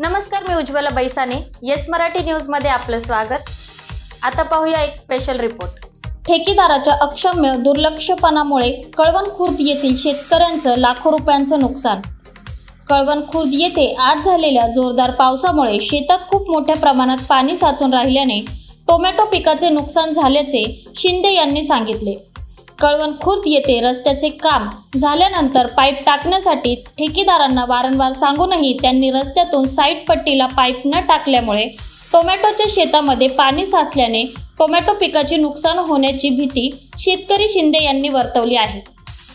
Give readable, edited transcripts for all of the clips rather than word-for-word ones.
नमस्कार, मी Ujjwala बैसाने. Yes Marathi news मध्ये आपलं स्वागत. आता पाहूया एक स्पेशल रिपोर्ट. ठेकेदाराच्या अक्षम्य दुर्लक्षपणामुळे कळवण खुर्द येथील शेतकऱ्यांचं लाखो रुपयांचं नुकसान. कळवण खुर्द येथे आज झालेल्या जोरदार पावसामुळे शेतात खूप मोठ्या प्रमाणात पाणी साचून राहिल्याने टोमॅटो पिकाचे नुकसान झाल्याचे शिंदे यांनी सांगितले. कळवण खुर्द येथे रस्त्याचे काम झाल्यानंतर पाईप टाकण्यासाठी ठेकेदारांना वारंवार सांगूनही त्यांनी रस्त्यातून साईड पट्टीला पाईप न टाकल्यामुळे टोमॅटोच्या शेतामध्ये पाणी साचल्याने टोमॅटो पिकाचे नुकसान होण्याची भीती शेतकरी शिंदे यांनी वर्तवली आहे.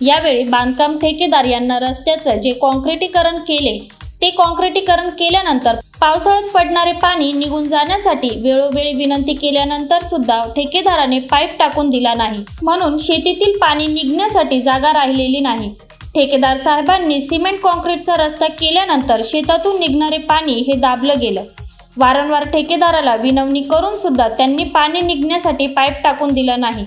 यावेळी बांधकाम ठेकेदार यांना रस्त्याचं जे कॉन्क्रिटीकरण केले ते कॉन्क्रिटीकरण केल्यानंतर पावसाळ्यात पडणारे पाणी निघून जाण्यासाठी वेळोवेळी विनंती केल्यानंतर सुद्धा ठेकेदाराने पाईप टाकून दिला नाही, म्हणून शेतीतील पाणी निघण्यासाठी जागा राहिलेली नाही. ठेकेदार साहेबांनी सिमेंट कॉन्क्रीटचा रस्ता केल्यानंतर शेतातून निघणारे पाणी हे दाबलं गेलं. वारंवार ठेकेदाराला विनवणी करून सुद्धा त्यांनी पाणी निघण्यासाठी पाईप टाकून दिला नाही.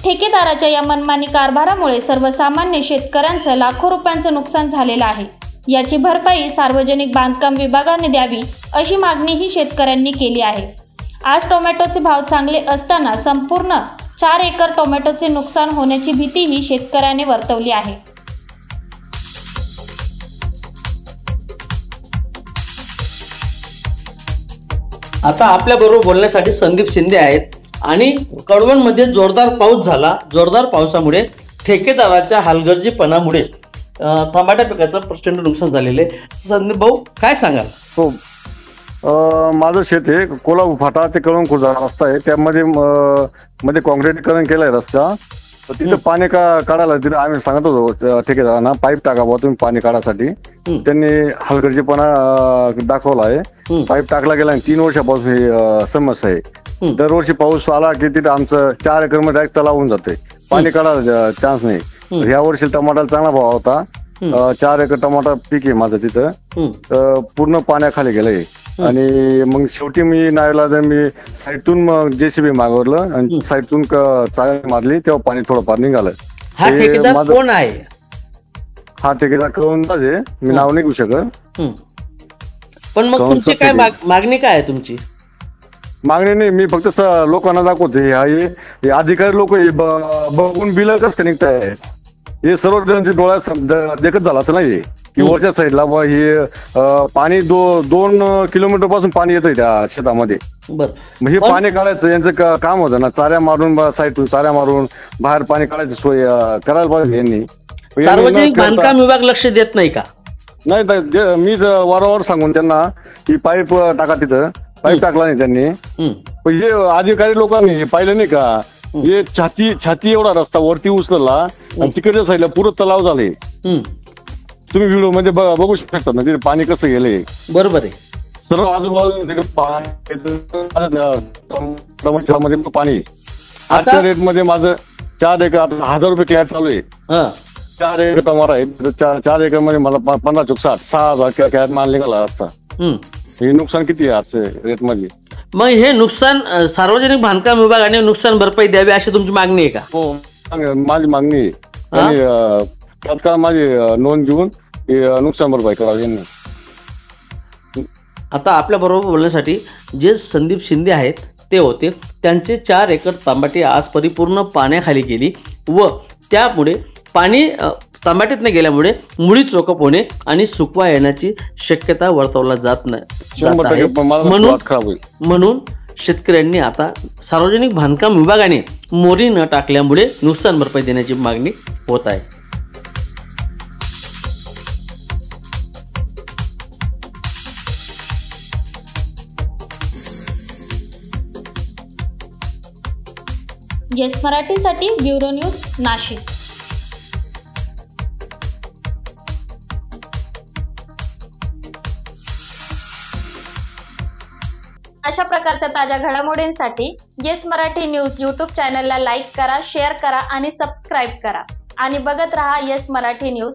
ठेकेदाराच्या या मनमानी कारभारामुळे सर्वसामान्य शेतकऱ्यांचं लाखो रुपयांचं नुकसान झालेलं आहे. याची भरपाई सार्वजनिक बांधकाम विभागाने द्यावी अशी मागणीही शेतकऱ्यांनी केली आहे. आज टोमॅटोचे भाव चांगले असताना संपूर्ण 4 एकर टोमॅटोचे नुकसान होण्याची भीतीही शेतकऱ्याने वर्तवली आहे. आता आपल्या बरोबर बोलण्यासाठी संदीप शिंदे आहेत आणि कळवणमध्ये जोरदार पाऊस झाला. जोरदार पावसामुळे ठेकेदाराच्या हलगर्जीपणामुळे टमाटा पिकाचं प्रचंड नुकसान झालेले. संदीप भाऊ, काय सांगाल? हो, माझं शेत आहे कोल्हापूर फाटा ते कळवण खुर्द रस्ता आहे. त्यामध्ये मध्ये कॉन्क्रिटीकरण केलं आहे रस्ता. तर तिथं पाणी काढायला तिथं आम्ही सांगत होतो ठेकेदारांना पाईप टाकावं तुम्ही पाणी काढायसाठी. त्यांनी हलगर्जीपणा दाखवला आहे. पाईप टाकला गेला आणि 3 वर्षापासून ही समस्या आहे. दरवर्षी पाऊस आला की तिथं आमचं 4 एकरमध्ये डायरेक्ट तलाव होऊन जाते, पाणी काढायला चान्स नाही. ह्या वर्षी टमाटाला चांगला भाव होता. 4 एकर टमाटा पीक आहे माझं तिथं. पूर्ण पाण्याखाली गेलंय आणि मग शेवटी मी मी साईडतून मग JCB मागवलं आणि साईडतून चाळी मारली तेव्हा पाणी थोडंफार निघालं. हा ठेकेदार कोण आहे? हा ठेकेदार कळवणचाच आहे, मी नाव नाही घेऊ शकत. पण मग तुमची काय मागणी काय आहे? तुमची मागणी नाही, मी फक्त लोकांना दाखवते. हे अधिकारी लोक बघून बिल कसं निघताय हे सर्व डोळ्यात देखत झालं असं नाही की वरच्या साईडला हे पाणी 2 किलोमीटर पासून पाणी येतंय त्या शेतामध्ये. मग हे पाणी काढायचं यांचं काम होतं ना. चाऱ्या मारून साईडून चाऱ्या मारून बाहेर पाणी काढायची सोय करायला पाहिजे यांनी. सार्वजनिक बांधकाम विभाग लक्ष देत नाही का? नाही, मी वारंवार सांगून त्यांना की पाईप टाका, तिथं पाईप टाकला नाही त्यांनी. पण हे अधिकारी लोकांनी पाहिलं नाही का, हे छाती एवढा रस्ता वरती उचलला आणि तिकडच्या साईडला पुरं तलाव झाले. तुम्ही व्हिडिओ मध्ये बघू शकता ना तिथे पाणी कसं गेले. बरोबर आहे. सर्व आजूबाजूला पाणी. आजच्या रेट मध्ये माझं 4 एकर 1000 रुपये क्लॅट चालू आहे. 4 एकर टमाटा आहे. 4 एकर मध्ये मला 15 चौक 60 6,000 क्लॅट माल निघाला असता. हे नुकसान किती आहे आजच्या रेट मध्ये? मग हे नुकसान सार्वजनिक बांधकाम विभागाने नुकसान भरपाई द्यावी अशी तुमची मागणी आहे का? हो, माझी मागणी आहे. आणि तात्काळ माझी नोंद घेऊन नुकसान भरपाई करावी यांनी. आता आपल्या बरोबर बोलण्यासाठी जे संदीप शिंदे आहेत ते होते. त्यांचे 4 एकर टमाटे आज परिपूर्ण पाण्याखाली गेली व त्यामुळे पाणी टमाट्यात गेल्यामुळे मुळी चोकप होणे आणि सुकवा येण्याची शक्यता वर्तवला जात नाही. म्हणून शेतकऱ्यांनी आता सार्वजनिक बांधकाम विभागाने मोरी न टाकल्यामुळे नुकसान भरपाई देण्याची मागणी होत आहे. येस मराठीसाठी ब्युरो न्यूज, नाशिक. अशा प्रकारच्या ताज्या घडामोडींसाठी येस मराठी न्यूज यूट्यूब चॅनलला लाईक करा, शेअर करा आणि सबस्क्राईब करा आणि बघत रहा येस मराठी न्यूज.